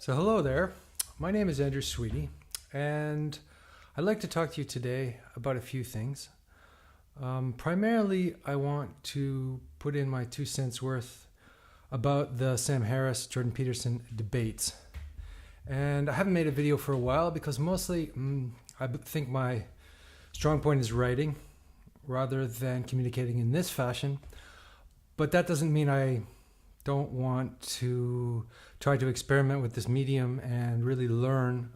So hello there, my name is Andrew Sweeny, and I'd like to talk to you today about a few things. Primarily, I want to put in my 2 cents worth about the Sam Harris, Jordan Peterson debates. And I haven't made a video for a while because mostly I think my strong point is writing rather than communicating in this fashion. But that doesn't mean I don't want to try to experiment with this medium and really learn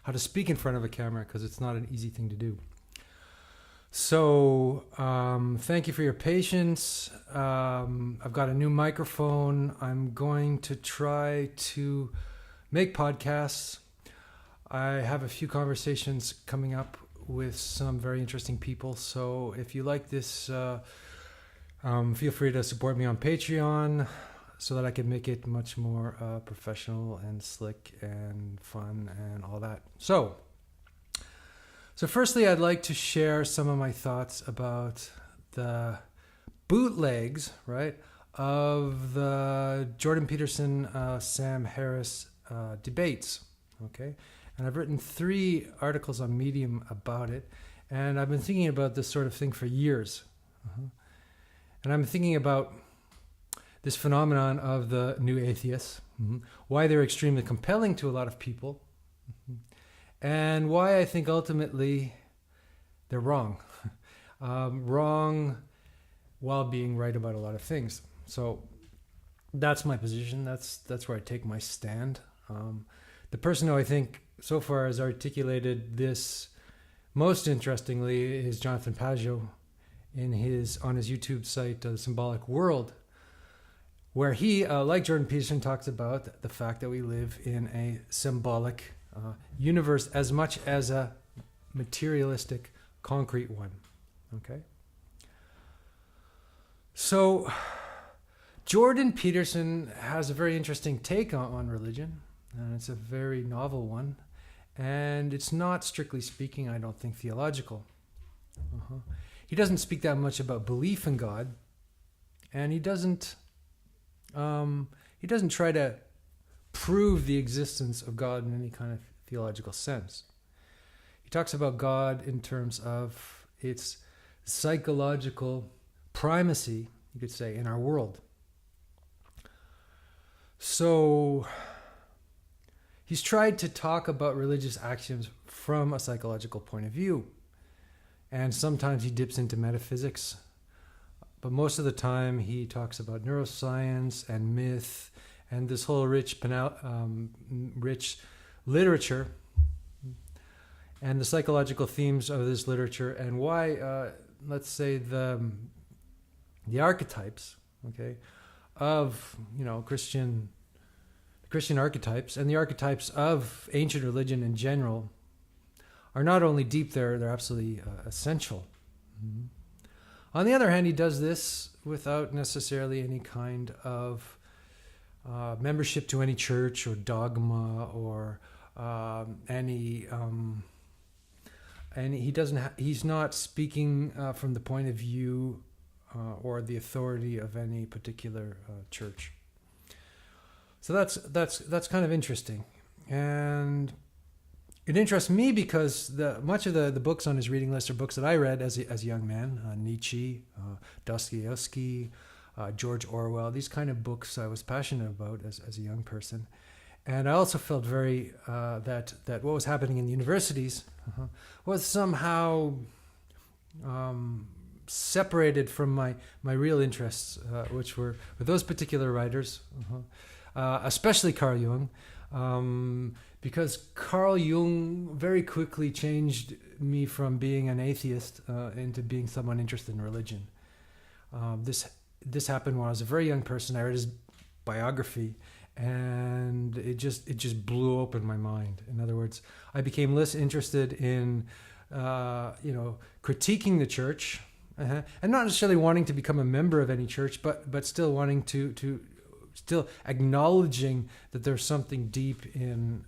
how to speak in front of a camera, because it's not an easy thing to do. So thank you for your patience. I've got a new microphone. I'm going to try to make podcasts. I have a few conversations coming up with some very interesting people. So if you like this, feel free to support me on Patreon, so that I can make it much more professional and slick and fun and all that. So firstly, I'd like to share some of my thoughts about the bootlegs, right, of the Jordan Peterson, Sam Harris debates, okay? And I've written 3 articles on Medium about it, and I've been thinking about this sort of thing for years. And I'm thinking about this phenomenon of the new atheists, why they're extremely compelling to a lot of people, and why I think ultimately they're wrong. Wrong while being right about a lot of things. So that's my position. That's where I take my stand. The person who I think so far has articulated this most interestingly is Jonathan Pageau on his YouTube site, The Symbolic World, where he, like Jordan Peterson, talks about the fact that we live in a symbolic universe as much as a materialistic, concrete one. Okay? So, Jordan Peterson has a very interesting take on religion, and it's a very novel one, and it's not, strictly speaking, I don't think, theological. He doesn't speak that much about belief in God, and he doesn't try to prove the existence of God in any kind of theological sense. He talks about God in terms of its psychological primacy, you could say, in our world. So he's tried to talk about religious axioms from a psychological point of view. And sometimes he dips into metaphysics. But most of the time he talks about neuroscience and myth and this whole rich literature and the psychological themes of this literature, and why, let's say, the archetypes, okay, of Christian archetypes and the archetypes of ancient religion in general are not only deep, they're absolutely essential. On the other hand, he does this without necessarily any kind of membership to any church or dogma or he's not speaking from the point of view or the authority of any particular church. So that's kind of interesting, and it interests me because much of the books on his reading list are books that I read as a young man. Nietzsche, Dostoevsky, George Orwell. These kind of books I was passionate about as a young person. And I also felt very that what was happening in the universities was somehow separated from my real interests, which were those particular writers, especially Carl Jung. Because Carl Jung very quickly changed me from being an atheist into being someone interested in religion. This happened when I was a very young person. I read his biography, and it just blew open my mind. In other words, I became less interested in critiquing the church, and not necessarily wanting to become a member of any church, but still wanting to still acknowledging that there's something deep in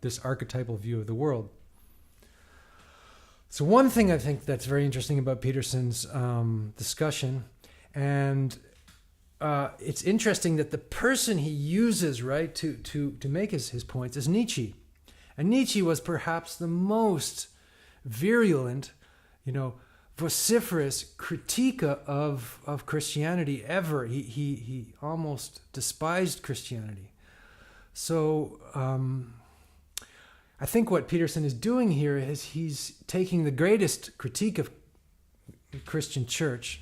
this archetypal view of the world. So one thing I think that's very interesting about Peterson's discussion, and it's interesting that the person he uses, right, to make his points is Nietzsche. And Nietzsche was perhaps the most virulent, vociferous critique of Christianity ever. He almost despised Christianity. So I think what Peterson is doing here is he's taking the greatest critique of Christian church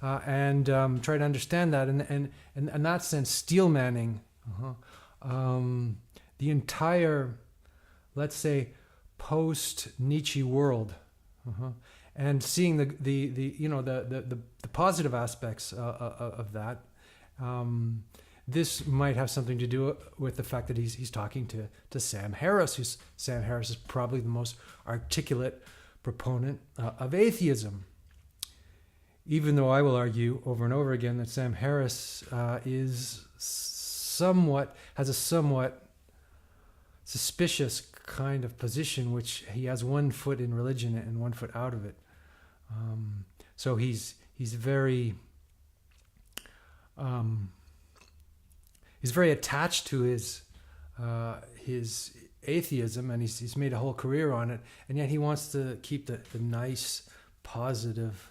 and try to understand that, and in that sense, steel manning the entire, let's say, post-Nietzsche world, and seeing the positive aspects of that. This might have something to do with the fact that he's talking to Sam Harris. Sam Harris is probably the most articulate proponent of atheism. Even though I will argue over and over again that Sam Harris has a somewhat suspicious kind of position, which he has one foot in religion and one foot out of it. So he's very attached to his atheism, and he's made a whole career on it, and yet he wants to keep the nice, positive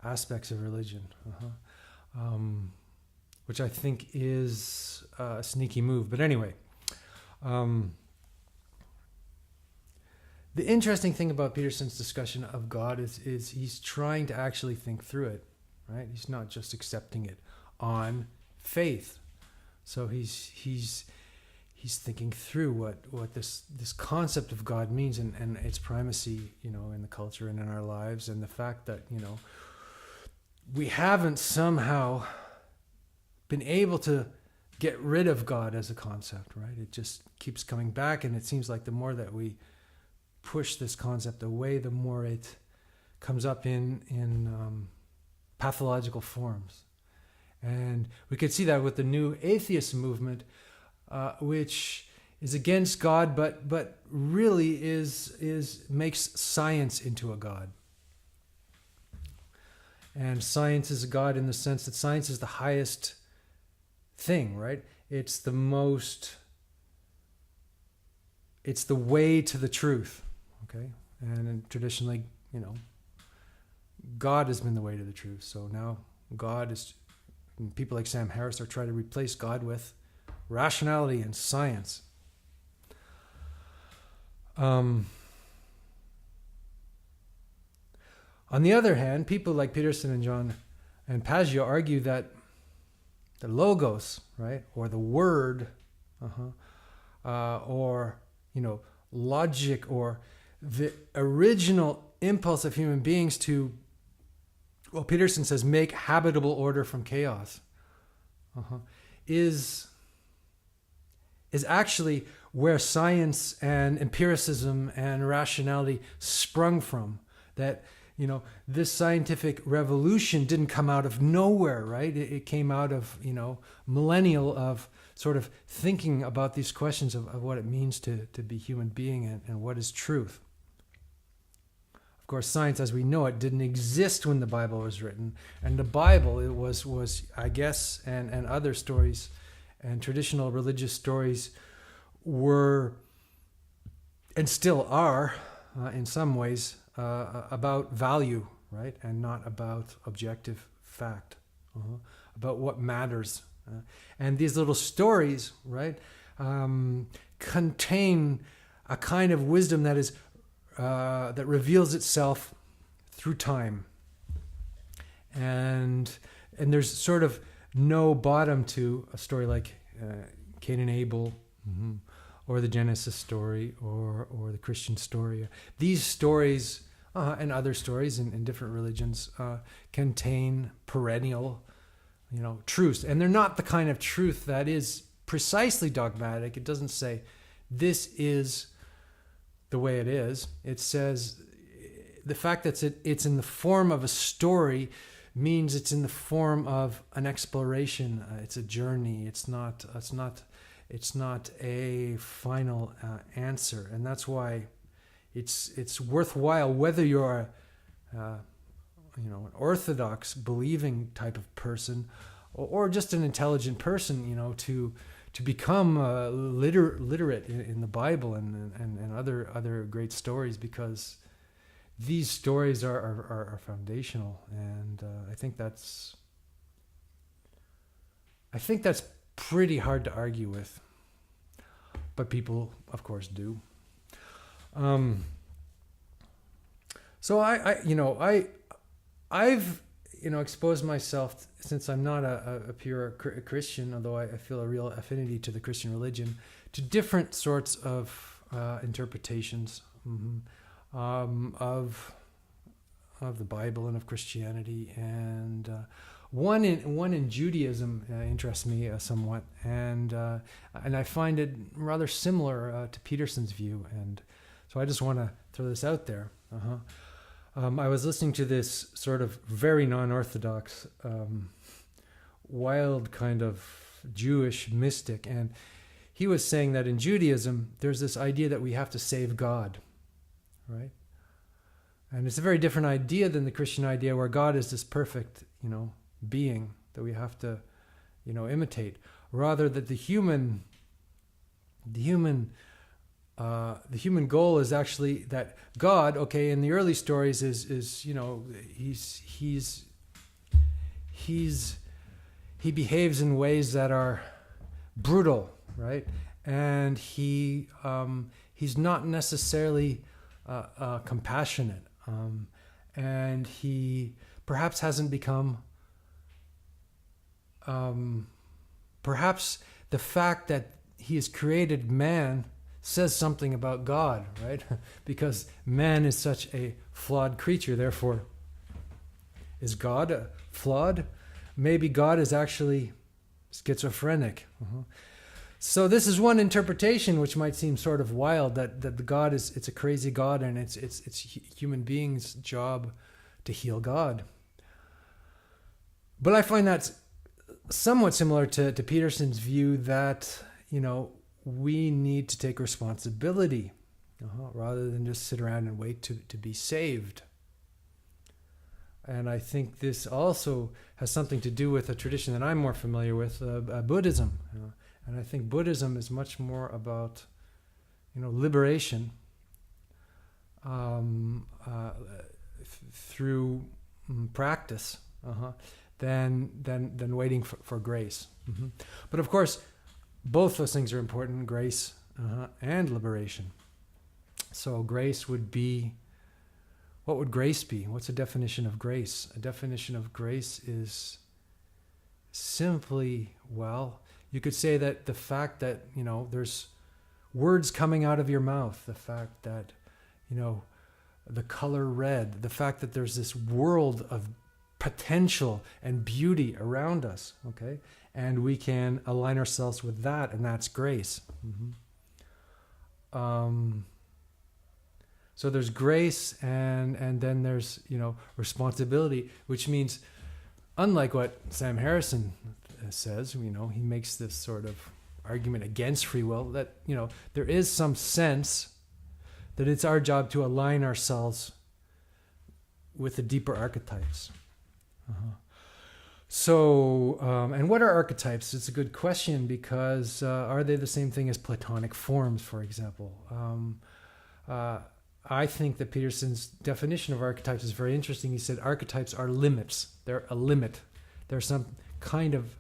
aspects of religion, which I think is a sneaky move. But anyway, the interesting thing about Peterson's discussion of God is he's trying to actually think through it, right? He's not just accepting it on faith. So he's thinking through what this concept of God means and its primacy, in the culture and in our lives, and the fact that, we haven't somehow been able to get rid of God as a concept, right? It just keeps coming back, and it seems like the more that we push this concept away, the more it comes up in pathological forms. And we could see that with the new atheist movement, which is against God, but really makes science into a God. And science is a God in the sense that science is the highest thing, right? It's the way to the truth, okay? And traditionally, God has been the way to the truth. So now people like Sam Harris are trying to replace God with rationality and science. On the other hand, people like Peterson and John and Paggio argue that the logos, right, or the word, or logic, or the original impulse of human beings to, well, Peterson says, make habitable order from chaos, is actually where science and empiricism and rationality sprung from. That this scientific revolution didn't come out of nowhere, right? It came out of, millennial of sort of thinking about these questions of what it means to be human being and what is truth. Of course, science as we know it didn't exist when the Bible was written. And the Bible, it was I guess, and other stories and traditional religious stories were, and still are, in some ways, about value, right? And not about objective fact, about what matters. And these little stories, right, contain a kind of wisdom that is that reveals itself through time. And there's sort of no bottom to a story like Cain and Abel, or the Genesis story, or the Christian story. These stories and other stories in different religions contain perennial, truths. And they're not the kind of truth that is precisely dogmatic. It doesn't say, this is the way it is. It says the fact that it's in the form of a story means it's in the form of an exploration. It's a journey. It's not a final answer. And that's why it's worthwhile, whether you're an orthodox believing type of person, or just an intelligent person, to become literate in the Bible and other great stories, because these stories are foundational, and I think that's pretty hard to argue with, but people, of course, do. So I've exposed myself, since I'm not a pure Christian, although I feel a real affinity to the Christian religion, to different sorts of interpretations of the Bible and of Christianity, and one in Judaism interests me somewhat, and I find it rather similar to Peterson's view, and so I just want to throw this out there. I was listening to this sort of very non-orthodox, wild kind of Jewish mystic, and he was saying that in Judaism there's this idea that we have to save God, right? And it's a very different idea than the Christian idea, where God is this perfect, being that we have to, imitate. Rather, that the human goal is actually that God, okay, in the early stories he behaves in ways that are brutal, right? And he's not necessarily compassionate, and he perhaps hasn't become. Perhaps the fact that he has created man says something about God, right? Because man is such a flawed creature. Therefore, is God flawed? Maybe God is actually schizophrenic. So this is one interpretation, which might seem sort of wild, that the God it's a crazy God, and it's human beings' job to heal God. But I find that's somewhat similar to Peterson's view that, we need to take responsibility rather than just sit around and wait to be saved. And I think this also has something to do with a tradition that I'm more familiar with, Buddhism. And I think Buddhism is much more about, liberation through practice than waiting for grace. But of course, both those things are important, grace and liberation. So grace would be, what would grace be? What's a definition of grace? A definition of grace is simply, you could say that the fact that, there's words coming out of your mouth, the fact that, the color red, the fact that there's this world of potential and beauty around us, okay? And we can align ourselves with that, and that's grace. So there's grace, and then there's, responsibility, which means, unlike what Sam Harrison says, he makes this sort of argument against free will, that, there is some sense that it's our job to align ourselves with the deeper archetypes. So, and what are archetypes? It's a good question, because are they the same thing as Platonic forms, for example? I think that Peterson's definition of archetypes is very interesting. He said archetypes are limits. They're a limit. They're some kind of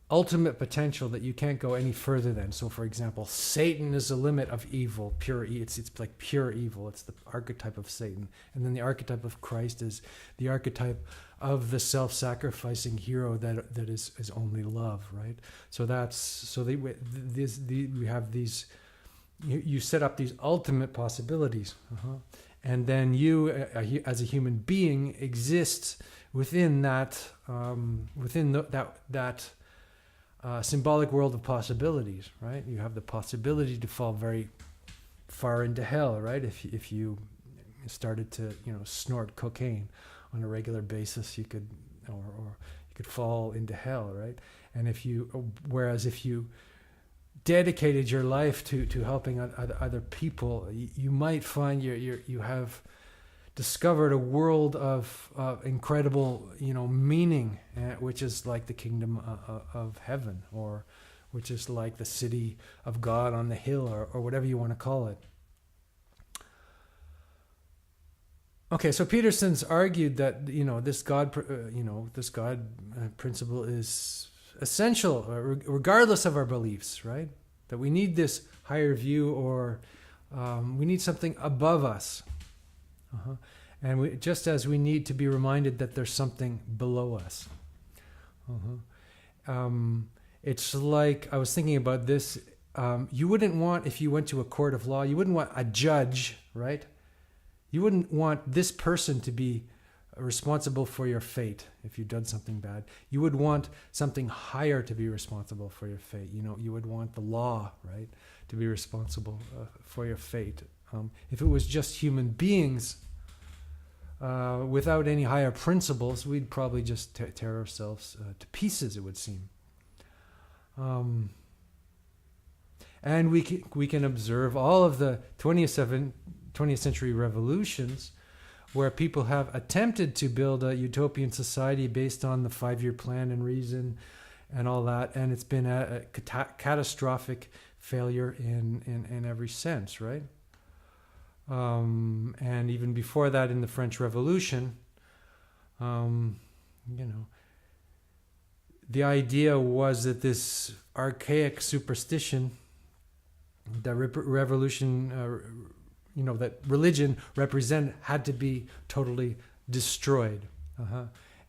ultimate potential that you can't go any further than. So, for example, Satan is a limit of evil, it's like pure evil. It's the archetype of Satan. And then the archetype of Christ is the archetype of the self-sacrificing hero that is only love, right? So we have these. You set up these ultimate possibilities, and then you, as a human being, exist within that symbolic world of possibilities, right? You have the possibility to fall very far into hell, right? If you started to snort cocaine on a regular basis, you could fall into hell, right? And if you dedicated your life to helping other people, you might find you have discovered a world of incredible, meaning, which is like the kingdom of heaven, or which is like the city of God on the hill, or whatever you want to call it. Okay, so Peterson's argued that this God principle is essential, regardless of our beliefs, right? That we need this higher view, or we need something above us. And just as we need to be reminded that there's something below us. It's like, I was thinking about this, you wouldn't want, if you went to a court of law, you wouldn't want a judge, right? You wouldn't want this person to be responsible for your fate if you've done something bad. You would want something higher to be responsible for your fate. You would want the law, right, to be responsible for your fate. If it was just human beings without any higher principles, we'd probably just tear ourselves to pieces, it would seem. And we can observe all of the 20th century revolutions where people have attempted to build a utopian society based on the 5-year plan and reason and all that, and it's been a catastrophic failure in every sense, right? And even before that, in the French Revolution, the idea was that this archaic superstition, that revolution, that religion had to be totally destroyed.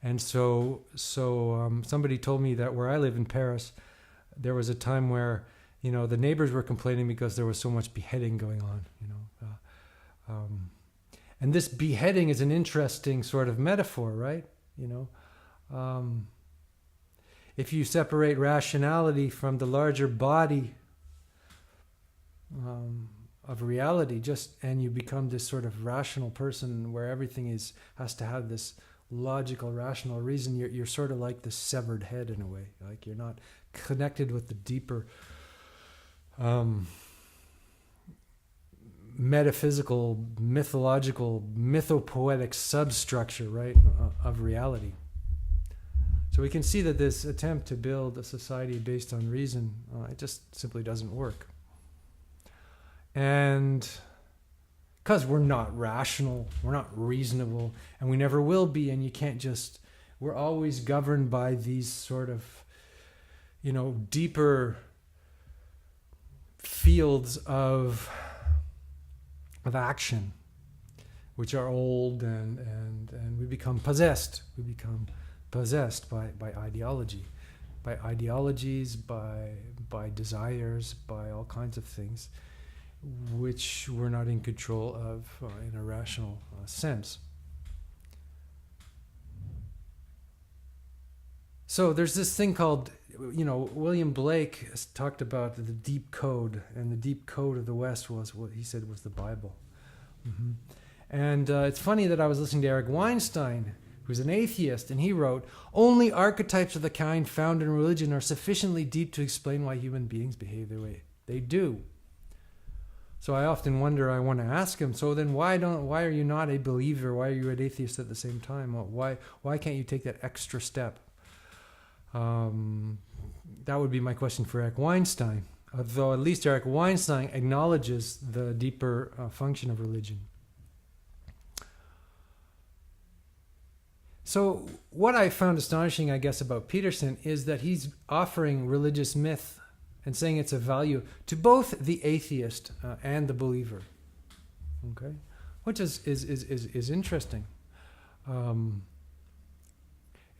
And so somebody told me that where I live in Paris, there was a time where, the neighbors were complaining because there was so much beheading going on, and this beheading is an interesting sort of metaphor, right? If you separate rationality from the larger body of reality, and you become this sort of rational person where everything has to have this logical, rational reason, you're sort of like this severed head in a way. Like you're not connected with the deeper metaphysical, mythological, mythopoetic substructure, right, of reality. So we can see that this attempt to build a society based on reason, it just simply doesn't work. And because we're not rational, we're not reasonable, and we never will be, and you can't just, we're always governed by these sort of, deeper fields of action, which are old, and we become possessed. We become possessed by ideology, by ideologies, by desires, by all kinds of things, which we're not in control of in a rational sense. So there's this thing called, William Blake has talked about the deep code, and the deep code of the West was what he said was the Bible. And it's funny that I was listening to Eric Weinstein, who's an atheist, and he wrote, "Only archetypes of the kind found in religion are sufficiently deep to explain why human beings behave the way they do." So I often wonder, I want to ask him, so then why are you not a believer? Why are you an atheist at the same time? Why can't you take that extra step? That would be my question for Eric Weinstein. Although at least Eric Weinstein acknowledges the deeper function of religion. So what I found astonishing, I guess, about Peterson is that he's offering religious myth and saying it's of value to both the atheist and the believer. Okay, which is interesting.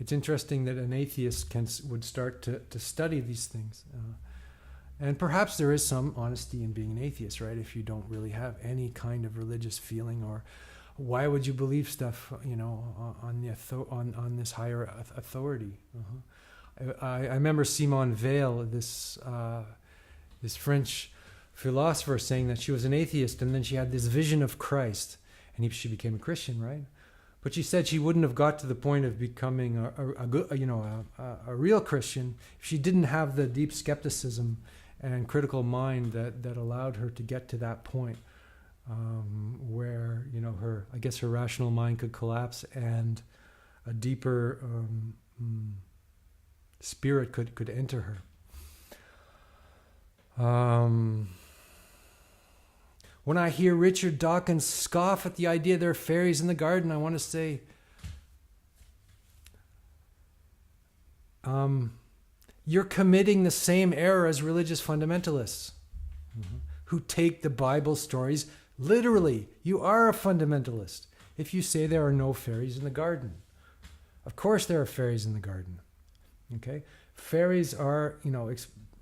It's interesting that an atheist would start to study these things. And perhaps there is some honesty in being an atheist, right? If you don't really have any kind of religious feeling, or why would you believe stuff, on this higher authority? I remember Simone Weil, this French philosopher, saying that she was an atheist, and then she had this vision of Christ, and she became a Christian, right? But she said she wouldn't have got to the point of becoming a real Christian if she didn't have the deep skepticism and critical mind that allowed her to get to that point where her rational mind could collapse and a deeper spirit could enter her. When I hear Richard Dawkins scoff at the idea there are fairies in the garden, I want to say, you're committing the same error as religious fundamentalists who take the Bible stories literally. You are a fundamentalist if you say there are no fairies in the garden. Of course there are fairies in the garden. Okay? Fairies are,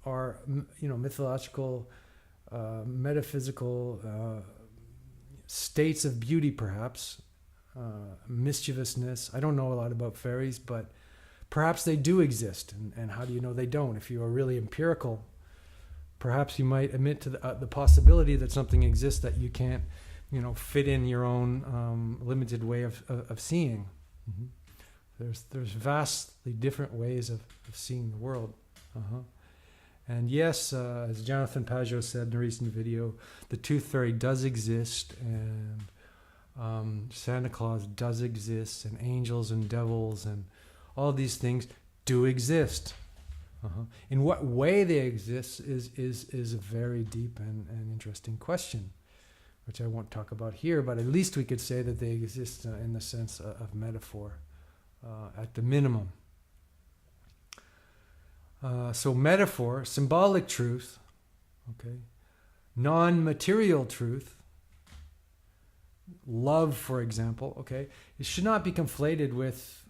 mythological, metaphysical states of beauty, perhaps, mischievousness. I don't know a lot about fairies, but perhaps they do exist. And how do you know they don't? If you are really empirical, perhaps you might admit to the possibility that something exists that you can't, fit in your own limited way of seeing. Mm-hmm. There's vastly different ways of seeing the world. And yes, as Jonathan Pajot said in a recent video, the Tooth Fairy does exist, and Santa Claus does exist, and angels and devils and all these things do exist. In what way they exist is a very deep and interesting question, which I won't talk about here, but at least we could say that they exist in the sense of metaphor, at the minimum. So metaphor, symbolic truth, okay, non-material truth, love, for example, okay, it should not be conflated with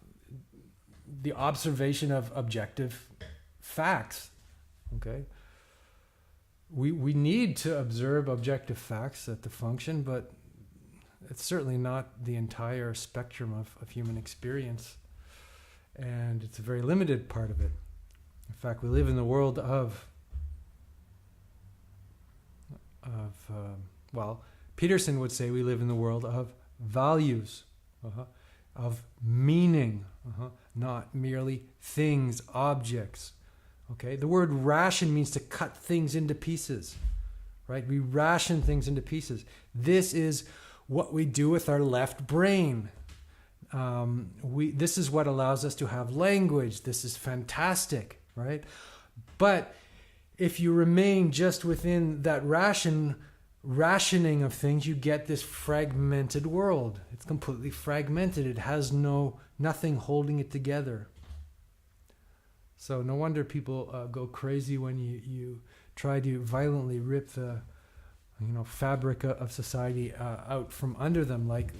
the observation of objective facts, okay. We need to observe objective facts that to function, but it's certainly not the entire spectrum of human experience, and it's a very limited part of it. In fact, we live in the world of Peterson would say we live in the world of values, of meaning, not merely things, objects. Okay, the word ration means to cut things into pieces, right? We ration things into pieces. This is what we do with our left brain. This is what allows us to have language. This is fantastic, right? But if you remain just within that rationing of things, you get this fragmented world. It's completely fragmented. It has nothing holding it together. So no wonder people go crazy when you try to violently rip the fabric of society out from under them, like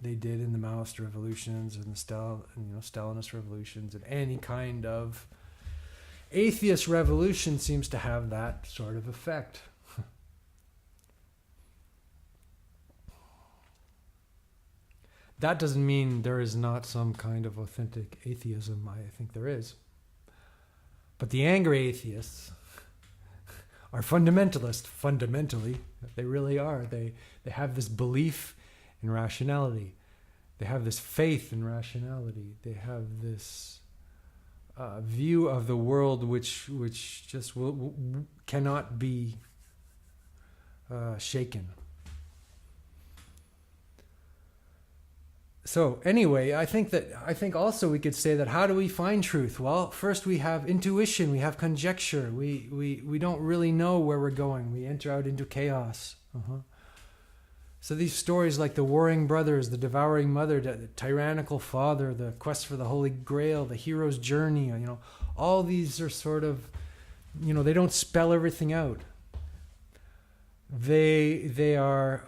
they did in the Maoist revolutions and the Stalinist revolutions, and any kind of atheist revolution seems to have that sort of effect. That doesn't mean there is not some kind of authentic atheism. I think there is. But the angry atheists are fundamentalist, fundamentally. They really are. They have this belief in rationality. They have this faith in rationality. They have this view of the world which just cannot be shaken. So anyway, I think also we could say that how do we find truth? Well, first we have intuition, we have conjecture. We don't really know where we're going. We enter out into chaos. So these stories like the warring brothers, the devouring mother, the tyrannical father, the quest for the Holy Grail, the hero's journey, all these are sort of, they don't spell everything out. They are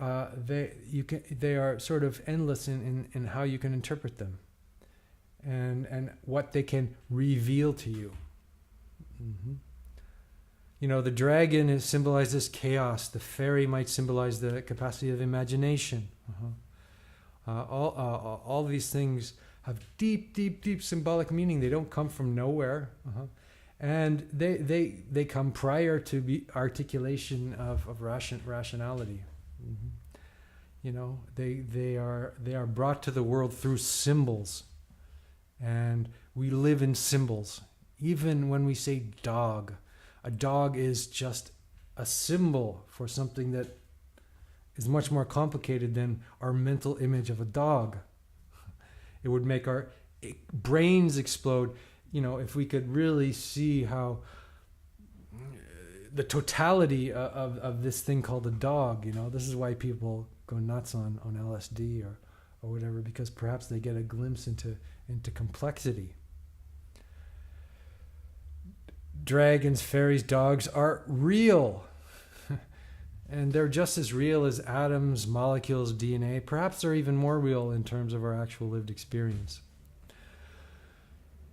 sort of endless in how you can interpret them, and what they can reveal to you. The dragon symbolizes chaos. The fairy might symbolize the capacity of imagination. All these things have deep symbolic meaning. They don't come from nowhere. And they come prior to the articulation of rationality. They are brought to the world through symbols, and we live in symbols. Even when we say dog, a dog is just a symbol for something that is much more complicated than our mental image of a dog. It would make our brains explode, if we could really see how the totality of this thing called a dog. This is why people go nuts on LSD or whatever, because perhaps they get a glimpse into complexity. Dragons, fairies, dogs are real. And they're just as real as atoms, molecules, DNA. Perhaps they're even more real in terms of our actual lived experience.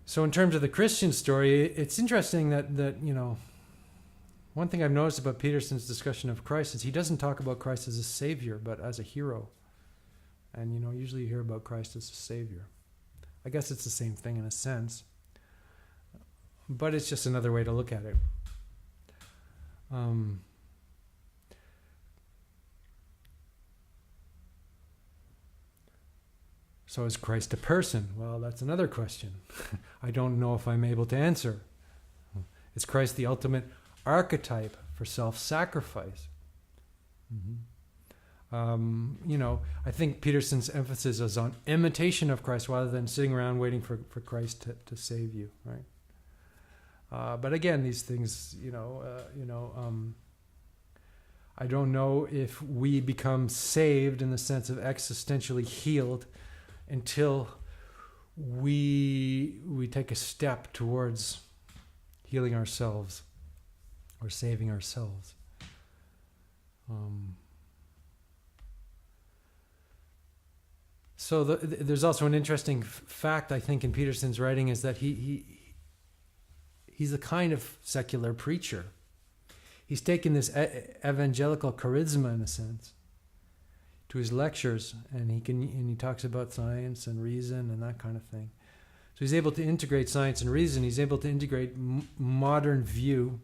So in terms of the Christian story, it's interesting that one thing I've noticed about Peterson's discussion of Christ is he doesn't talk about Christ as a savior, but as a hero. And, usually you hear about Christ as a savior. I guess it's the same thing in a sense. But it's just another way to look at it. So is Christ a person? Well, that's another question. I don't know if I'm able to answer. Is Christ the ultimate archetype for self-sacrifice? I think Peterson's emphasis is on imitation of Christ rather than sitting around waiting for Christ to save you, right? But again, these things, I don't know if we become saved in the sense of existentially healed until we take a step towards healing ourselves or saving ourselves. So there's also an interesting fact, I think, in Peterson's writing is that he's a kind of secular preacher. He's taken this evangelical charisma, in a sense, to his lectures, and he talks about science and reason and that kind of thing. So he's able to integrate science and reason. He's able to integrate modern view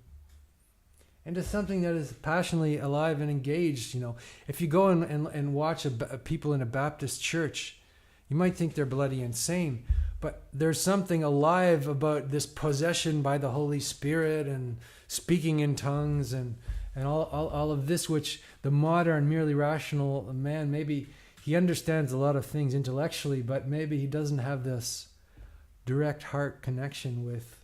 into something that is passionately alive and engaged. If you go and watch people in a Baptist church, you might think they're bloody insane, but there's something alive about this possession by the Holy Spirit and speaking in tongues and all of this, which the modern, merely rational man, maybe he understands a lot of things intellectually, but maybe he doesn't have this direct heart connection with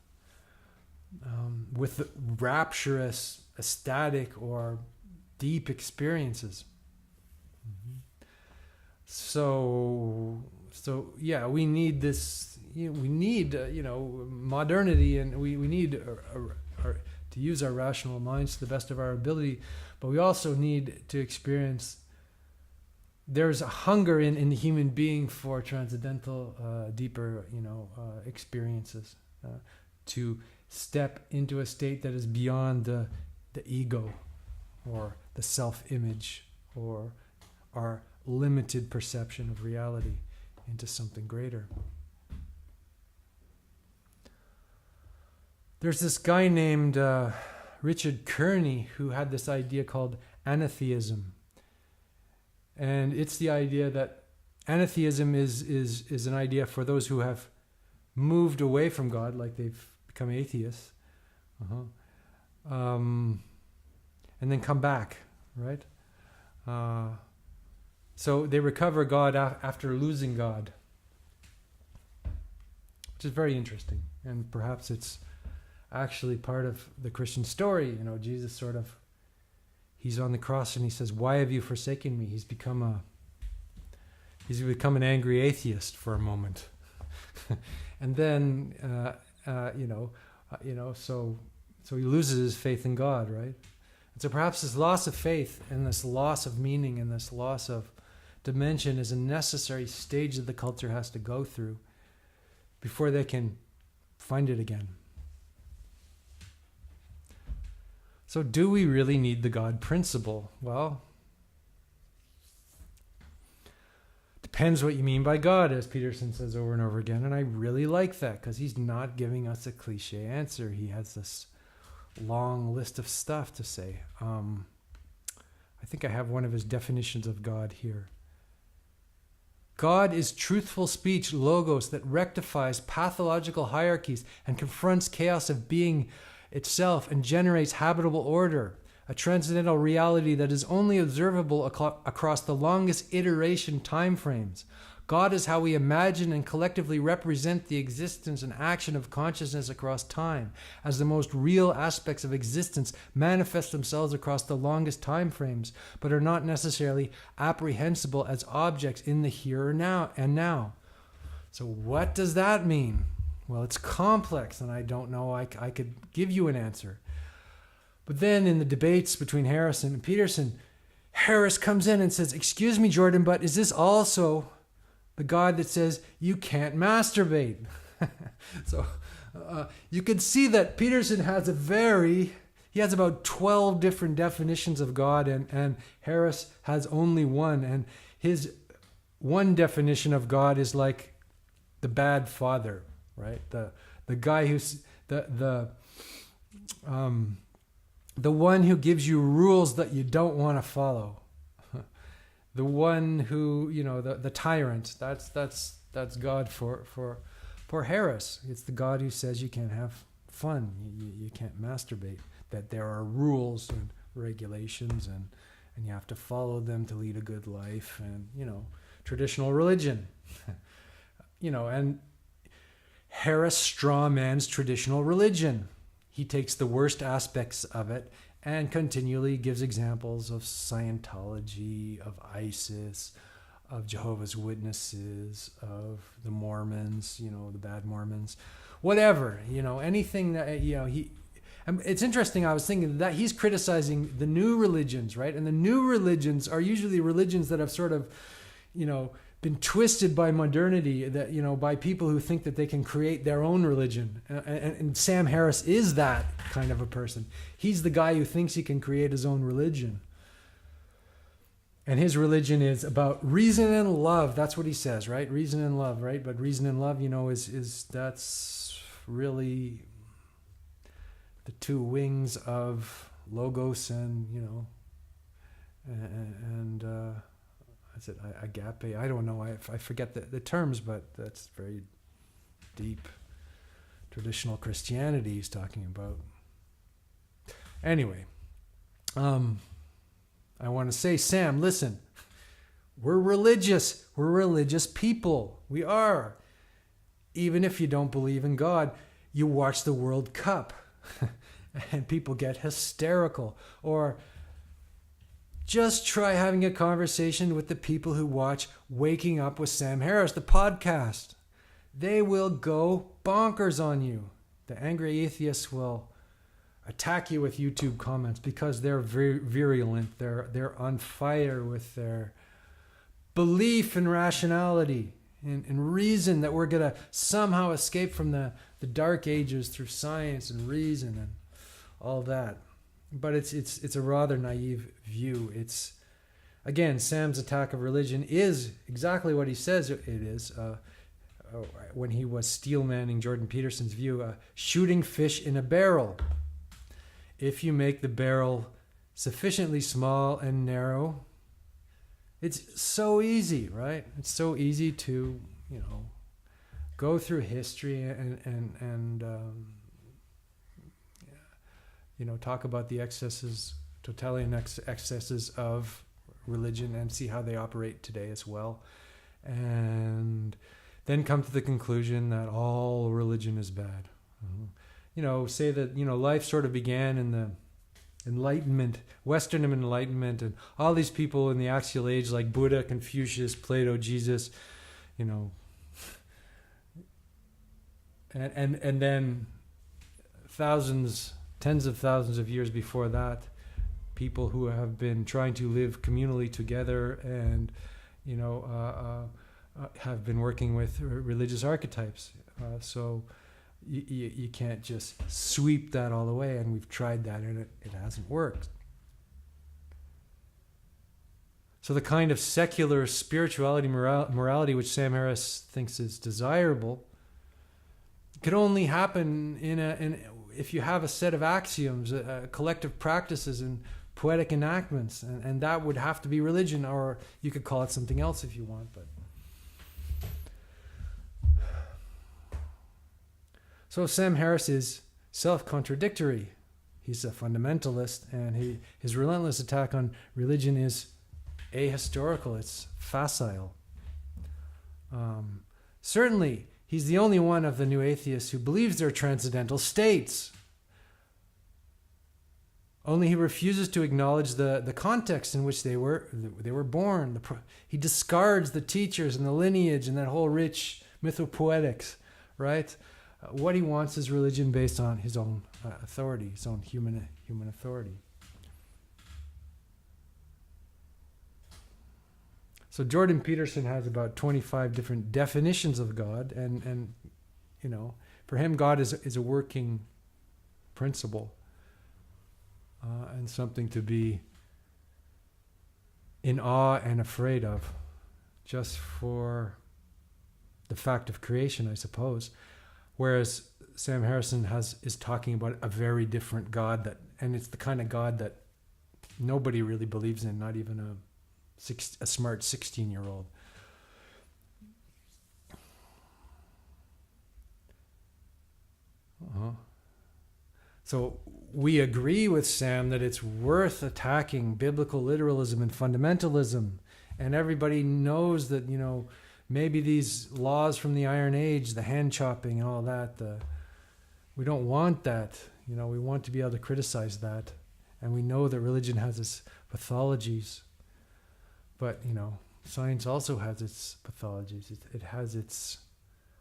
the rapturous, ecstatic, or deep experiences. So yeah, we need this. We need modernity, and we need to use our rational minds to the best of our ability, but we also need to experience. There's a hunger in the human being for transcendental, deeper, experiences, to step into a state that is beyond the ego, or the self-image, or our limited perception of reality, into something greater. There's this guy named Richard Kearney who had this idea called Antitheism. And it's the idea that Antitheism is an idea for those who have moved away from God, like they've become atheists, and then come back, right? So they recover God after losing God, which is very interesting. And perhaps it's actually part of the Christian story. Jesus he's on the cross and he says, "Why have you forsaken me?" He's become an angry atheist for a moment. And then, so he loses his faith in God, right? And so perhaps this loss of faith and this loss of meaning and this loss of dimension is a necessary stage that the culture has to go through before they can find it again. So do we really need the God principle? Well, depends what you mean by God, as Peterson says over and over again. And I really like that, because he's not giving us a cliche answer. He has this long list of stuff to say. I think I have one of his definitions of God here. God is truthful speech, logos, that rectifies pathological hierarchies and confronts chaos of being itself and generates habitable order, a transcendental reality that is only observable across the longest iteration time frames. God is how we imagine and collectively represent the existence and action of consciousness across time, as the most real aspects of existence manifest themselves across the longest time frames, but are not necessarily apprehensible as objects in the here and now. So what does that mean? Well, it's complex, and I don't know I could give you an answer. But then in the debates between Harrison and Peterson, Harris comes in and says, "Excuse me, Jordan, but is this also the God that says you can't masturbate?" So you can see that Peterson has he has about 12 different definitions of God, and Harris has only one. And his one definition of God is like the bad father, right? The guy who's the one who gives you rules that you don't want to follow. The one who, the tyrant. That's God for Harris. It's the God who says you can't have fun, you can't masturbate, that there are rules and regulations and you have to follow them to lead a good life, and traditional religion. And Harris strawmans traditional religion. He takes the worst aspects of it and continually gives examples of Scientology, of ISIS, of Jehovah's Witnesses, of the Mormons, the bad Mormons, whatever, anything that, it's interesting. I was thinking that he's criticizing the new religions, right? And the new religions are usually religions that have sort of, been twisted by modernity, that by people who think that they can create their own religion, and Sam Harris is that kind of a person. He's the guy who thinks he can create his own religion, and his religion is about reason and love. That's what he says, right? Reason and love, right? But reason and love, is that's really the two wings of logos and is it agape? I don't know. I forget the terms, but that's very deep traditional Christianity he's talking about. Anyway, I want to say, Sam, listen, we're religious. We're religious people. We are. Even if you don't believe in God, you watch the World Cup and people get hysterical. Or just try having a conversation with the people who watch Waking Up with Sam Harris, the podcast. They will go bonkers on you. The angry atheists will attack you with YouTube comments because they're very virulent. They're on fire with their belief in rationality and reason, that we're going to somehow escape from the dark ages through science and reason and all that. But it's a rather naive view. It's, again, Sam's attack of religion is exactly what he says it is. When he was steelmanning Jordan Peterson's view, shooting fish in a barrel. If you make the barrel sufficiently small and narrow, it's so easy, right? It's so easy to, go through history and talk about the excesses, totalitarian excesses of religion, and see how they operate today as well. And then come to the conclusion that all religion is bad. Say that, life sort of began in the Enlightenment, Western Enlightenment, and all these people in the axial age like Buddha, Confucius, Plato, Jesus, and then tens of thousands of years before that, people who have been trying to live communally together and, have been working with religious archetypes. So you can't just sweep that all away, and we've tried that and it hasn't worked. So the kind of secular spirituality, morality which Sam Harris thinks is desirable could only happen if you have a set of axioms, collective practices and poetic enactments, and that would have to be religion, or you could call it something else if you want. But so Sam Harris is self-contradictory. He's a fundamentalist, and his relentless attack on religion is ahistorical. It's facile. Certainly, he's the only one of the new atheists who believes there are transcendental states. Only he refuses to acknowledge the context in which they were born. He discards the teachers and the lineage and that whole rich mythopoetics, right? What he wants is religion based on his own authority, his own human authority. So Jordan Peterson has about 25 different definitions of God, and for him, God is a working principle. And something to be in awe and afraid of, just for the fact of creation, I suppose. Whereas Sam Harrison is talking about a very different God, and it's the kind of God that nobody really believes in, not even a smart 16-year-old. So we agree with Sam that it's worth attacking biblical literalism and fundamentalism. And everybody knows that, maybe these laws from the Iron Age, the hand chopping and all that, we don't want that. We want to be able to criticize that. And we know that religion has its pathologies. But, science also has its pathologies. It has its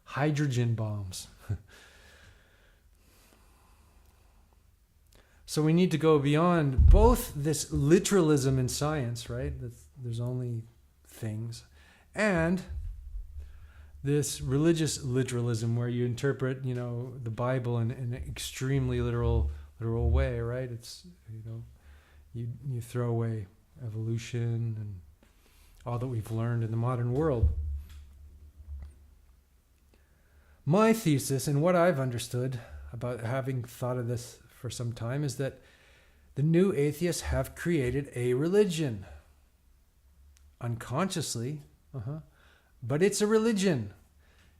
hydrogen bombs. So we need to go beyond both this literalism in science, right? There's only things, and this religious literalism where you interpret, the Bible in an extremely literal way, right? It's, you throw away evolution and all that we've learned in the modern world. My thesis, and what I've understood about having thought of this for some time, is that the new atheists have created a religion unconsciously, but it's a religion.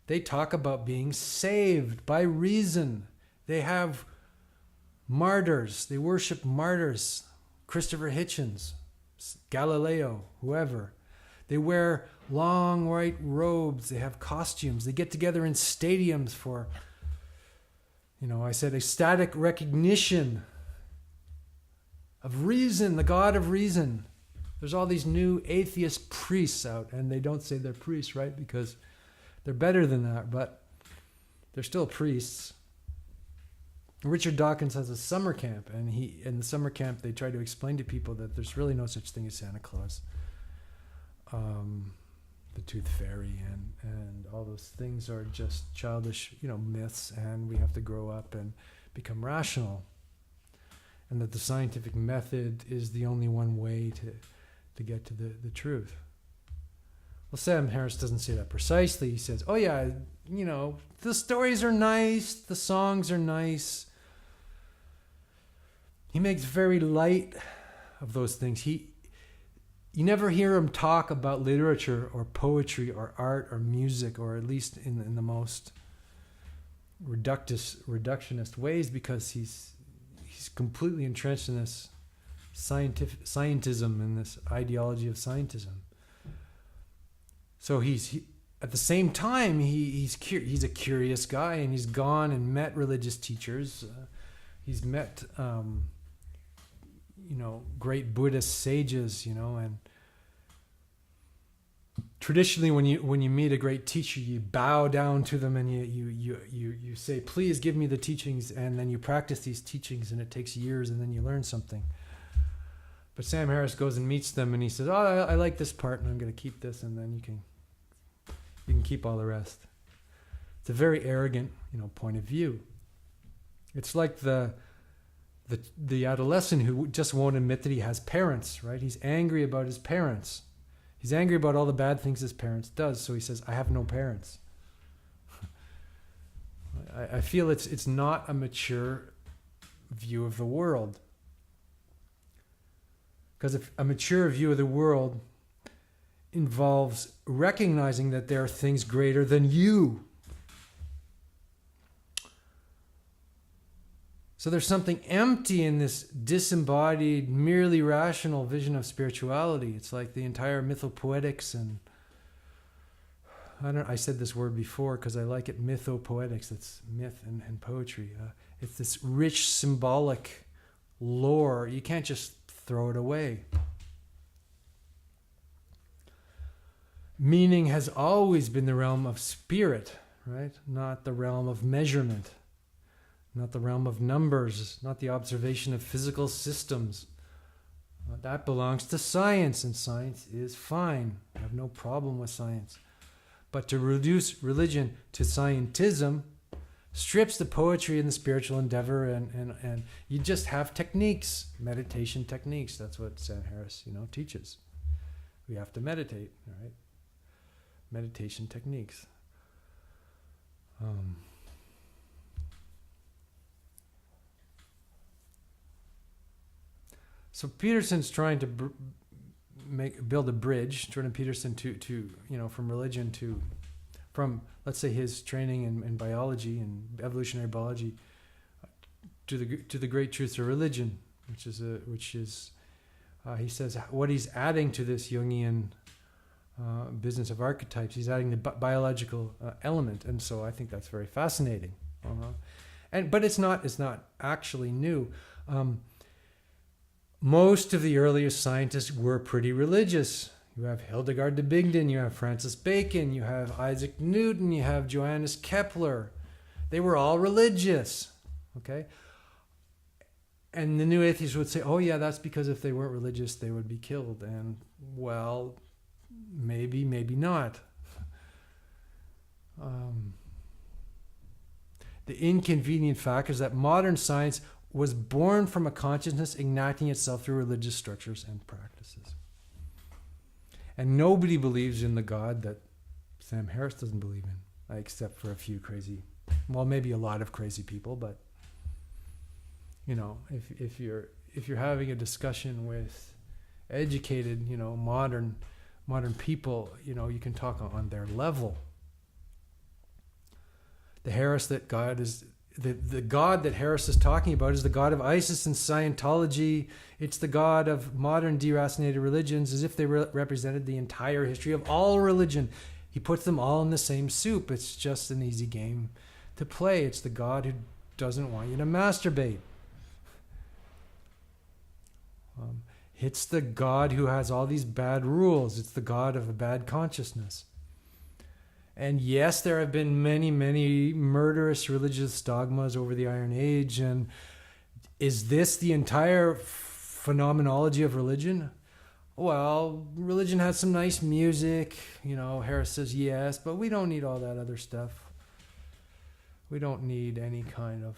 They talk about being saved by reason. They have martyrs. They worship martyrs. Christopher Hitchens, Galileo, whoever. They wear long white robes. They have costumes. They get together in stadiums for, I said ecstatic recognition of reason, the God of reason. There's all these new atheist priests out, and they don't say they're priests, right? Because they're better than that, but they're still priests. Richard Dawkins has a summer camp, and in the summer camp they try to explain to people that there's really no such thing as Santa Claus, the Tooth Fairy, and all those things are just childish, myths, and we have to grow up and become rational, and that the scientific method is the only one way to get to the truth. Well, Sam Harris doesn't say that precisely. He says, oh yeah, the stories are nice, the songs are nice. He makes very light of those things. You never hear him talk about literature or poetry or art or music, or at least in the most reductionist ways, because he's completely entrenched in this scientism and this ideology of scientism. So at the same time, he's a curious guy, and he's gone and met religious teachers. He's met great Buddhist sages, and traditionally when you meet a great teacher, you bow down to them and you say, please give me the teachings, and then you practice these teachings, and it takes years, and then you learn something. But Sam Harris goes and meets them, and he says, oh, I like this part, and I'm going to keep this, and then you can keep all the rest. It's a very arrogant, point of view. It's like the adolescent who just won't admit that he has parents, right? He's angry about his parents. He's angry about all the bad things his parents does, so he says, I have no parents. I feel it's not a mature view of the world. Because if a mature view of the world involves recognizing that there are things greater than you. So there's something empty in this disembodied, merely rational vision of spirituality. It's like the entire mythopoetics and I said this word before because I like it, mythopoetics. It's myth and poetry. It's this rich symbolic lore. You can't just throw it away. Meaning has always been the realm of spirit, right? Not the realm of measurement, not the realm of numbers, not the observation of physical systems. That belongs to science, and science is fine. I have no problem with science. But to reduce religion to scientism strips the poetry and the spiritual endeavor, and you just have techniques, meditation techniques. That's what Sam Harris, teaches. We have to meditate, right? Meditation techniques. So Peterson's trying to build a bridge, Jordan Peterson, to from religion from let's say his training in biology and evolutionary biology to the great truths of religion, which is he says what he's adding to this Jungian business of archetypes. He's adding the biological element, and so I think that's very fascinating. But it's not actually new. Most of the earliest scientists were pretty religious. You have Hildegard de Bingen, you have Francis Bacon, you have Isaac Newton, you have Johannes Kepler. They were all religious, okay? And the new atheists would say, oh yeah, that's because if they weren't religious, they would be killed. And well, maybe not. The inconvenient fact is that modern science was born from a consciousness igniting itself through religious structures and practices. And nobody believes in the God that Sam Harris doesn't believe in, except for a few maybe a lot of crazy people. But if you're having a discussion with educated, modern people, you can talk on their level. The Harris that God is. The God that Harris is talking about is the God of ISIS and Scientology. It's the God of modern deracinated religions, as if they represented the entire history of all religion. He puts them all in the same soup. It's just an easy game to play. It's the God who doesn't want you to masturbate. It's the God who has all these bad rules. It's the God of a bad consciousness. And yes, there have been many, many murderous religious dogmas over the Iron Age. And is this the entire phenomenology of religion? Well, religion has some nice music. Harris says yes, but we don't need all that other stuff. We don't need any kind of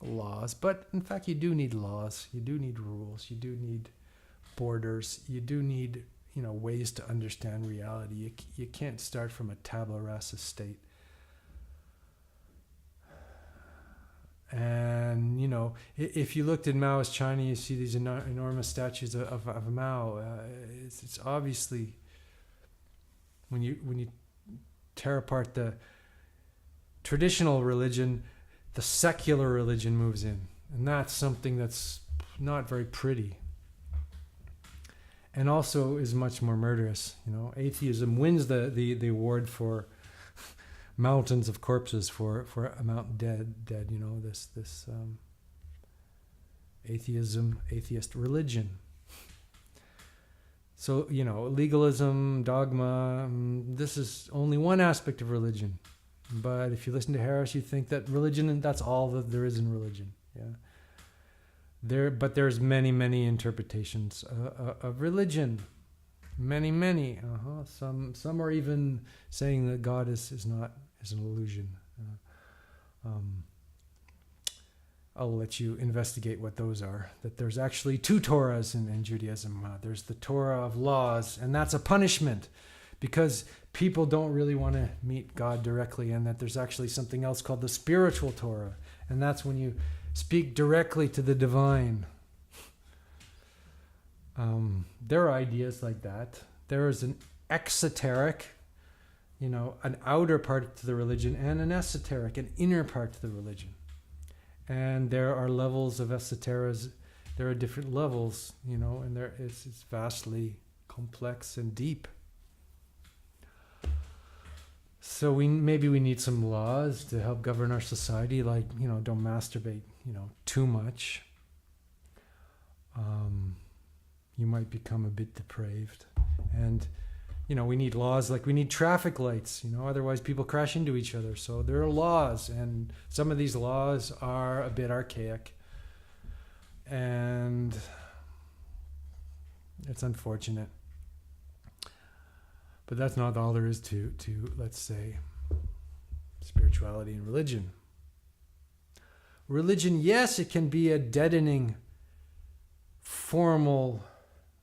laws. But in fact, you do need laws. You do need rules. You do need borders. You do need ways to understand reality. You can't start from a tabula rasa state. And, if you looked in Maoist China, you see these enormous statues of Mao. It's obviously, when you tear apart the traditional religion, the secular religion moves in. And that's something that's not very pretty. And also is much more murderous. Atheism wins the award for mountains of corpses for a mountain dead. This atheist religion. So legalism, dogma. This is only one aspect of religion. But if you listen to Harris, you think that religion, that's all that there is in religion. Yeah. But there's many, many interpretations of religion. Many. Some are even saying that God is an illusion. I'll let you investigate what those are. That there's actually two Torahs in Judaism. There's the Torah of laws, and that's a punishment because people don't really want to meet God directly, and that there's actually something else called the spiritual Torah, and that's when you speak directly to the divine. There are ideas like that. There is an exoteric, an outer part to the religion, and an esoteric, an inner part to the religion. And there are levels of esotericism. There are different levels, and it's vastly complex and deep. So maybe we need some laws to help govern our society, like, don't masturbate, too much. You might become a bit depraved. And, we need laws, like we need traffic lights, otherwise people crash into each other. So there are laws, and some of these laws are a bit archaic. And it's unfortunate. But that's not all there is to let's say, spirituality and religion. Religion, yes, it can be a deadening, formal,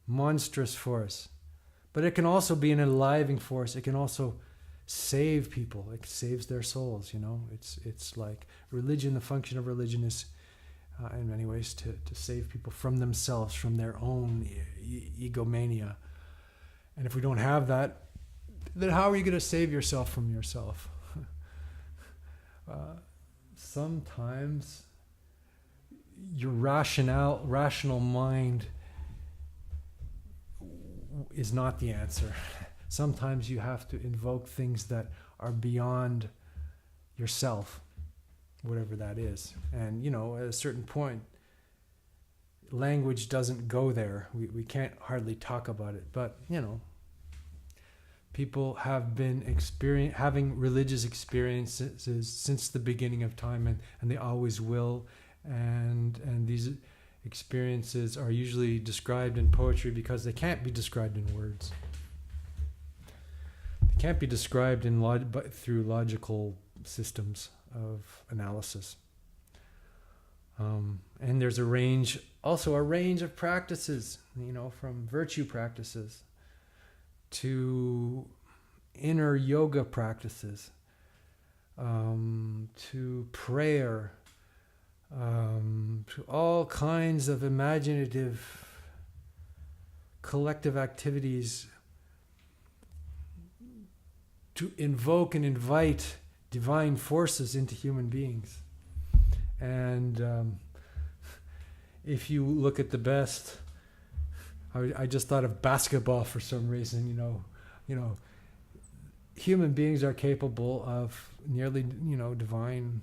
monstrous force. But it can also be an enlivening force. It can also save people. It saves their souls, It's like religion, the function of religion is, in many ways, to save people from themselves, from their own egomania. And if we don't have that, then how are you going to save yourself from yourself? Sometimes your rational mind is not the answer. Sometimes you have to invoke things that are beyond yourself, whatever that is. And, at a certain point, language doesn't go there. We can't hardly talk about it. But, people have been having religious experiences since the beginning of time, and they always will. And these experiences are usually described in poetry because they can't be described in words. They can't be described through logical systems of analysis. And there's a range of practices, from virtue practices to inner yoga practices, to prayer, to all kinds of imaginative collective activities to invoke and invite divine forces into human beings. And if you look at the best, I just thought of basketball for some reason. Human beings are capable of nearly divine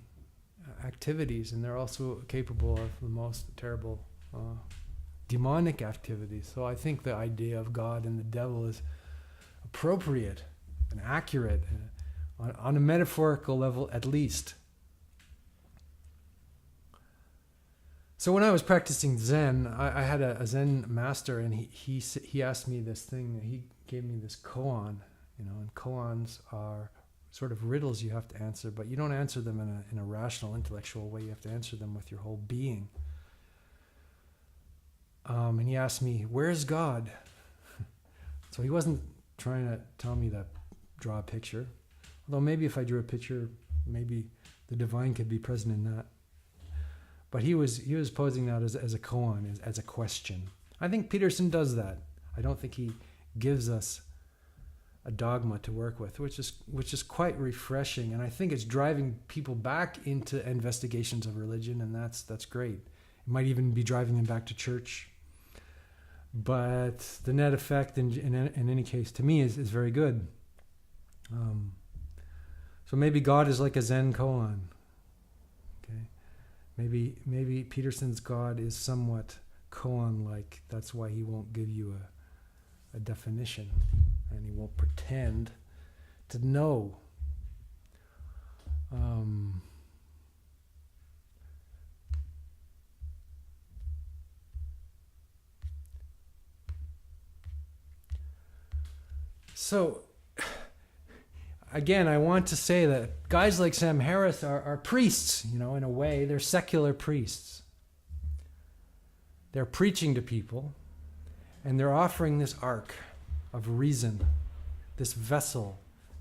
activities, and they're also capable of the most terrible demonic activities. So I think the idea of God and the devil is appropriate and accurate on a metaphorical level, at least. So when I was practicing Zen, I had a Zen master, and he asked me this thing. He gave me this koan, and koans are sort of riddles you have to answer, but you don't answer them in a rational, intellectual way. You have to answer them with your whole being. And he asked me, "Where's God?" So he wasn't trying to tell me to draw a picture, although maybe if I drew a picture, maybe the divine could be present in that. But he was posing that as a koan, as a question. I think Peterson does that. I don't think he gives us a dogma to work with, which is quite refreshing, and I think it's driving people back into investigations of religion, and that's great. It might even be driving them back to church. But the net effect, in any case, to me, is very good. So maybe God is like a Zen koan. Okay, maybe Peterson's God is somewhat koan-like. That's why he won't give you a definition, and he won't pretend to know. So, again, I want to say that guys like Sam Harris are priests, in a way. They're secular priests. They're preaching to people, and they're offering this ark of reason, this vessel,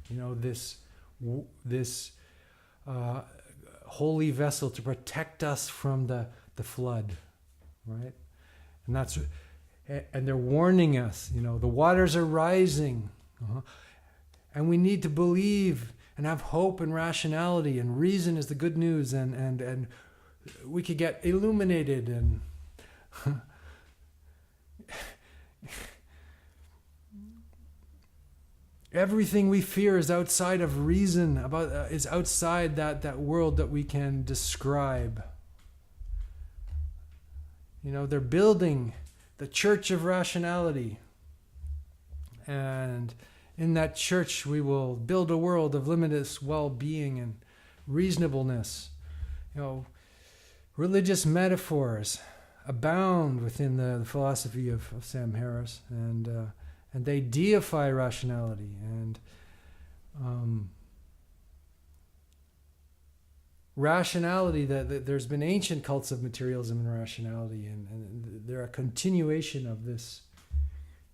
this holy vessel to protect us from the flood, right? And they're warning us, the waters are rising. And we need to believe and have hope and rationality, and reason is the good news, and we could get illuminated and everything we fear is outside of reason, is outside that world that we can describe. They're building the church of rationality. And in that church, we will build a world of limitless well-being and reasonableness. Religious metaphors abound within the philosophy of Sam Harris, and they deify rationality. And rationality, there's been ancient cults of materialism and rationality, and they're a continuation of this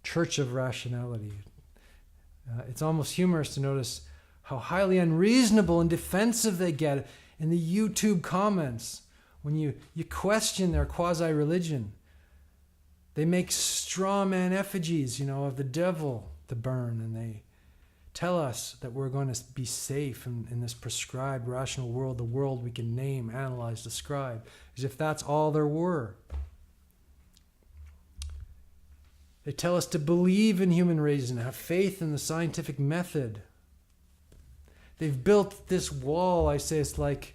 church of rationality. It's almost humorous to notice how highly unreasonable and defensive they get in the YouTube comments when you question their quasi-religion. They make straw man effigies, of the devil to burn, and they tell us that we're going to be safe in this prescribed rational world, the world we can name, analyze, describe, as if that's all there were. They tell us to believe in human reason, have faith in the scientific method. They've built this wall, I say it's like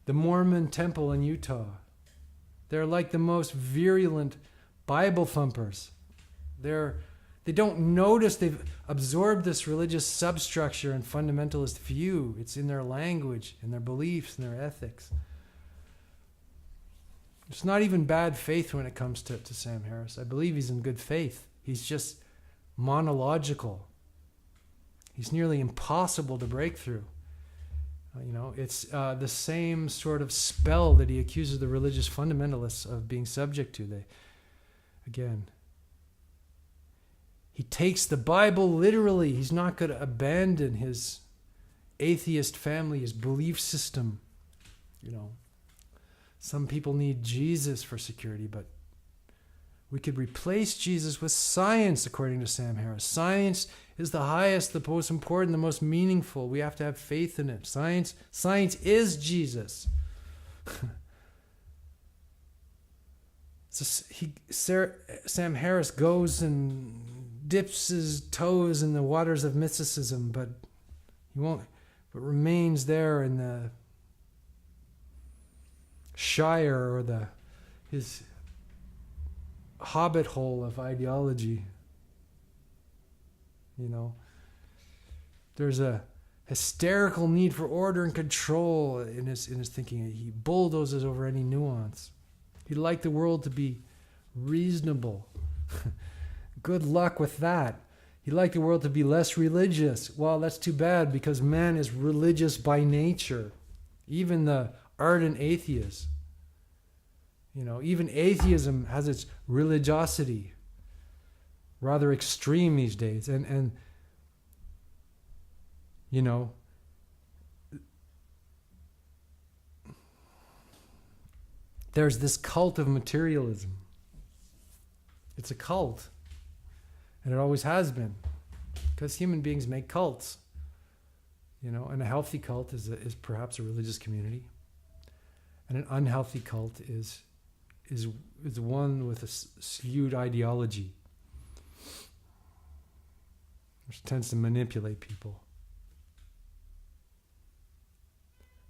the Mormon temple in Utah. They're like the most virulent Bible thumpers. They don't notice they've absorbed this religious substructure and fundamentalist view. It's in their language, in their beliefs, in their ethics. It's not even bad faith when it comes to Sam Harris. I believe he's in good faith. He's just monological. He's nearly impossible to break through. It's the same sort of spell that he accuses the religious fundamentalists of being subject to. He takes the Bible literally. He's not going to abandon his atheist family, his belief system. Some people need Jesus for security, but we could replace Jesus with science, according to Sam Harris. Science is the highest, the most important, the most meaningful. We have to have faith in it. Science is Jesus. Sam Harris goes and dips his toes in the waters of mysticism, but remains there in the shire or his hobbit hole of ideology. There's a hysterical need for order and control in his thinking. He bulldozes over any nuance. He'd like the world to be reasonable. Good luck with that. He'd like the world to be less religious. Well, that's too bad, because man is religious by nature. Even the ardent atheist. Even atheism has its religiosity. Rather extreme these days. And there's this cult of materialism. It's a cult. And it always has been. Because human beings make cults. And a healthy cult is perhaps a religious community. And an unhealthy cult is one with a skewed ideology, which tends to manipulate people.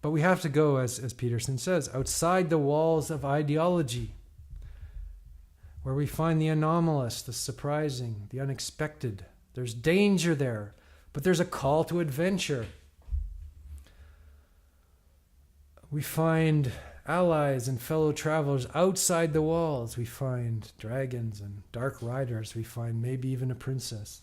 But we have to go, as Peterson says, outside the walls of ideology, where we find the anomalous, the surprising, the unexpected. There's danger there, but there's a call to adventure. We find allies and fellow travelers outside the walls. We find dragons and dark riders. We find maybe even a princess.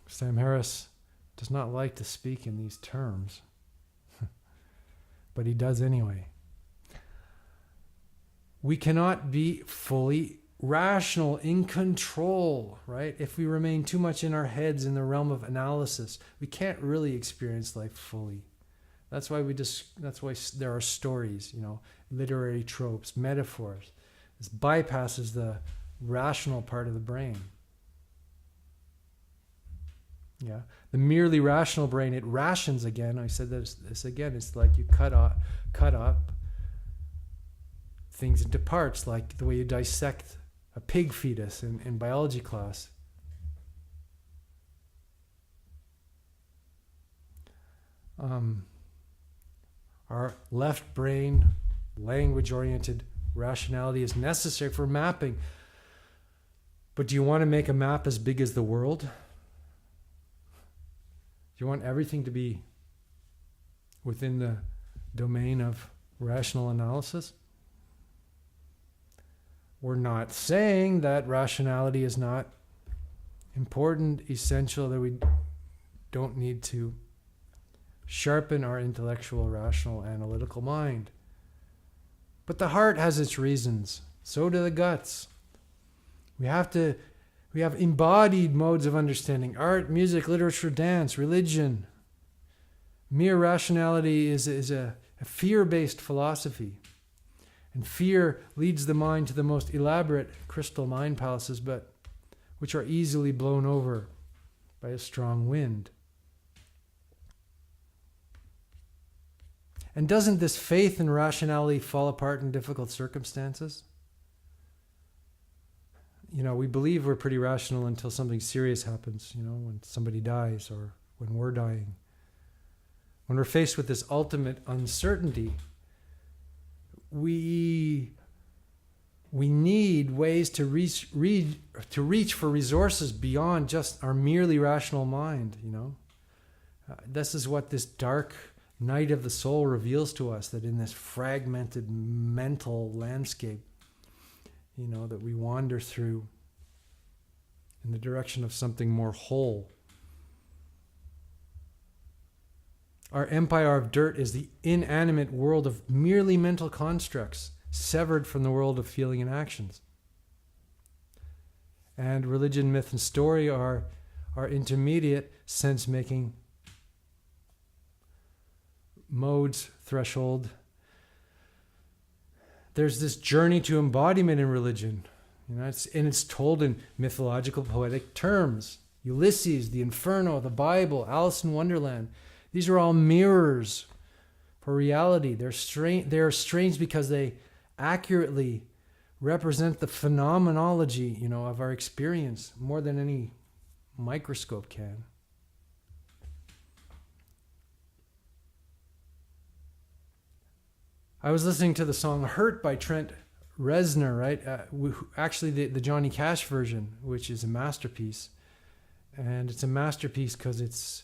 Sam Harris does not like to speak in these terms, but he does anyway. We cannot be fully rational, in control, right? If we remain too much in our heads in the realm of analysis, we can't really experience life fully. That's why there are stories, literary tropes, metaphors. This bypasses the rational part of the brain. Yeah, the merely rational brain, it rations again. I said this again. It's like you cut up things into parts, like the way you dissect a pig fetus in biology class. Our left brain, language-oriented rationality is necessary for mapping. But do you want to make a map as big as the world? Do you want everything to be within the domain of rational analysis? We're not saying that rationality is not important, essential, that we don't need to sharpen our intellectual, rational, analytical mind. But the heart has its reasons. So do the guts. We have embodied modes of understanding: art, music, literature, dance, religion. Mere rationality is a fear-based philosophy. And fear leads the mind to the most elaborate crystal mind palaces, but which are easily blown over by a strong wind. And doesn't this faith and rationality fall apart in difficult circumstances? We believe we're pretty rational until something serious happens, when somebody dies or when we're dying. When we're faced with this ultimate uncertainty, we need ways to reach for resources beyond just our merely rational mind, This is what this dark night of the soul reveals to us, that in this fragmented mental landscape, that we wander through in the direction of something more whole. Our empire of dirt is the inanimate world of merely mental constructs, severed from the world of feeling and actions. And religion, myth, and story are intermediate sense-making modes, threshold. There's this journey to embodiment in religion, it's told in mythological, poetic terms. Ulysses, the Inferno, the Bible, Alice in Wonderland. These are all mirrors for reality. They're strange because they accurately represent the phenomenology, of our experience more than any microscope can. I was listening to the song "Hurt" by Trent Reznor, right? Actually, the Johnny Cash version, which is a masterpiece. And it's a masterpiece because it's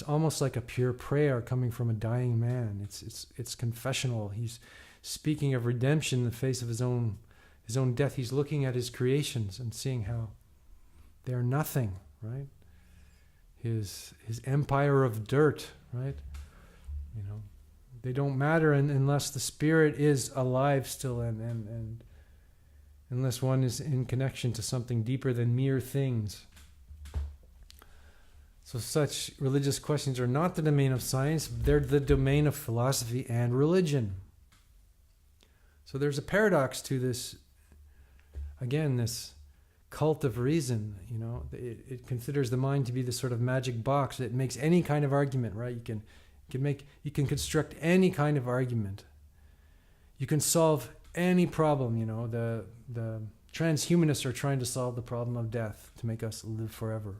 almost like a pure prayer coming from a dying man. It's confessional. He's speaking of redemption in the face of his own death. He's looking at his creations and seeing how they are nothing, right? His empire of dirt, right? They don't matter unless the spirit is alive still, and unless one is in connection to something deeper than mere things. So such religious questions are not the domain of science, they're the domain of philosophy and religion. So there's a paradox to this, again, this cult of reason. It considers the mind to be this sort of magic box that makes any kind of argument, right? You can construct any kind of argument. You can solve any problem. The transhumanists are trying to solve the problem of death to make us live forever.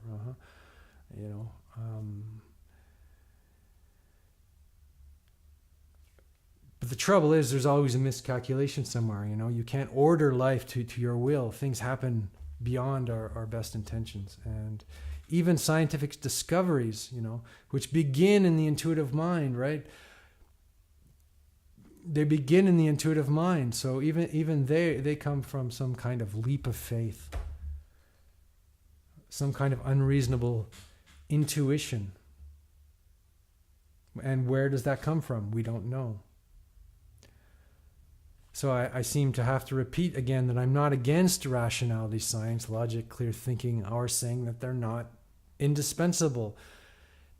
But the trouble is, there's always a miscalculation somewhere. You can't order life to your will. Things happen beyond our best intentions, and even scientific discoveries, which begin in the intuitive mind, right? They begin in the intuitive mind. So even they come from some kind of leap of faith, some kind of unreasonable intuition. And where does that come from? We don't know. So I seem to have to repeat again that I'm not against rationality, science, logic, clear thinking, or saying that they're not indispensable.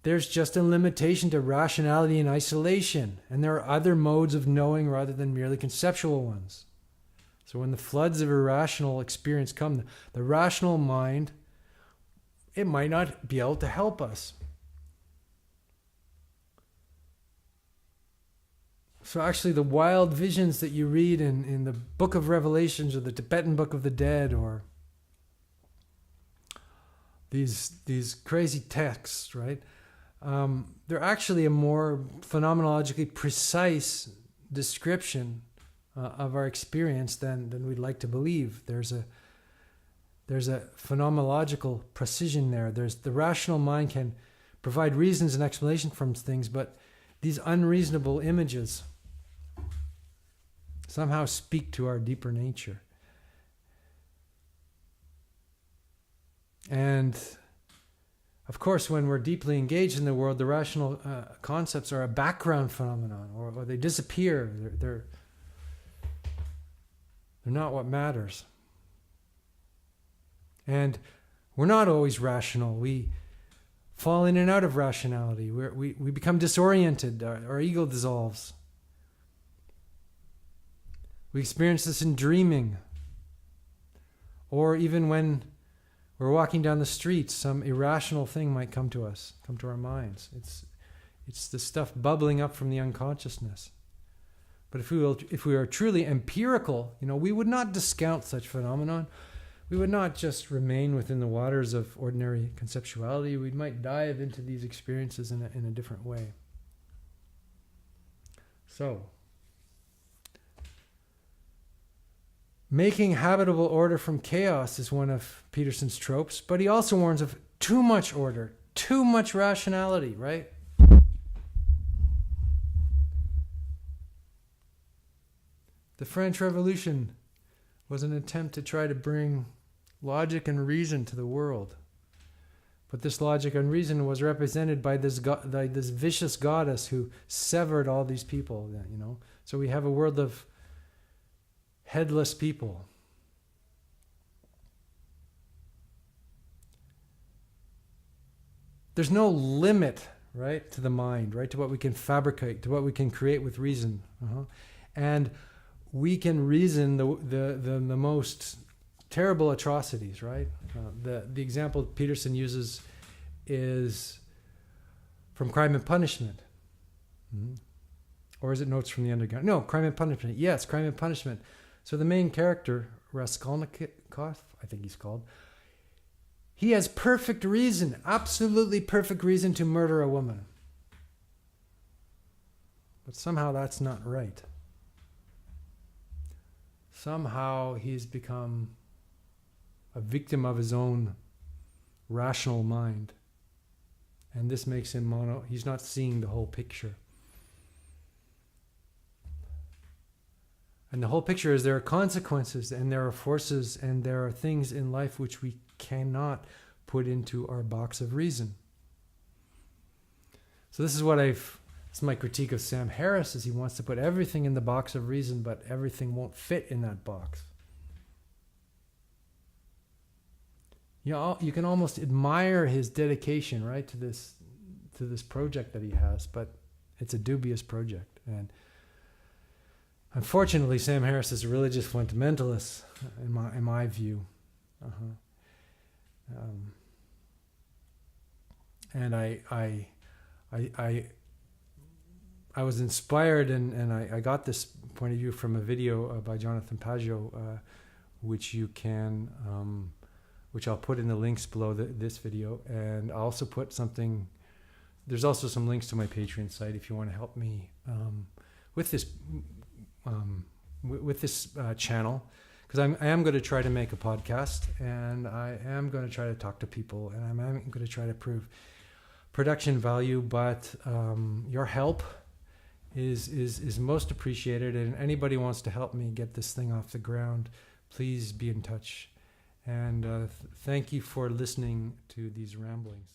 There's just a limitation to rationality in isolation, and there are other modes of knowing rather than merely conceptual ones. So when the floods of irrational experience come, the rational mind it might not be able to help us. So actually the wild visions that you read in the Book of Revelations or the Tibetan Book of the Dead, or these crazy texts, right? They're actually a more phenomenologically precise description of our experience than we'd like to believe. There's a phenomenological precision there. The rational mind can provide reasons and explanation from things, but these unreasonable images somehow speak to our deeper nature. And of course, when we're deeply engaged in the world, the rational concepts are a background phenomenon, or they disappear. They're not what matters. And we're not always rational. We fall in and out of rationality. We become disoriented. Our ego dissolves. We experience this in dreaming. Or even when we're walking down the street, some irrational thing might come to us, come to our minds. It's the stuff bubbling up from the unconsciousness. But if we are truly empirical, we would not discount such phenomenon. We would not just remain within the waters of ordinary conceptuality. We might dive into these experiences in a different way. So, making habitable order from chaos is one of Peterson's tropes, but he also warns of too much order, too much rationality, right? The French Revolution was an attempt to try to bring logic and reason to the world. But this logic and reason was represented by this vicious goddess who severed all these people, So we have a world of headless people. There's no limit, right, to the mind, right, to what we can fabricate, to what we can create with reason. And we can reason the most terrible atrocities, right? The example Peterson uses is from Crime and Punishment. Or is it Notes from the Underground? No, Crime and Punishment. Yes, Crime and Punishment. So the main character, Raskolnikov, I think he's called, he has perfect reason, absolutely perfect reason to murder a woman. But somehow that's not right. Somehow he's become a victim of his own rational mind. And this makes him he's not seeing the whole picture. And the whole picture is there are consequences and there are forces and there are things in life which we cannot put into our box of reason. So this is my critique of Sam Harris, is he wants to put everything in the box of reason, but everything won't fit in that box. You can almost admire his dedication, right, to this project that he has, but it's a dubious project. And unfortunately, Sam Harris is a religious fundamentalist, in my view. And I was inspired, and I got this point of view from a video by Jonathan Pageau, which you can, which I'll put in the links below this video, and I'll also put something. There's also some links to my Patreon site if you want to help me with this. With this channel, because I am going to try to make a podcast, and I am going to try to talk to people, and I'm going to try to prove production value, but your help is most appreciated, and anybody wants to help me get this thing off the ground, please be in touch. And thank you for listening to these ramblings.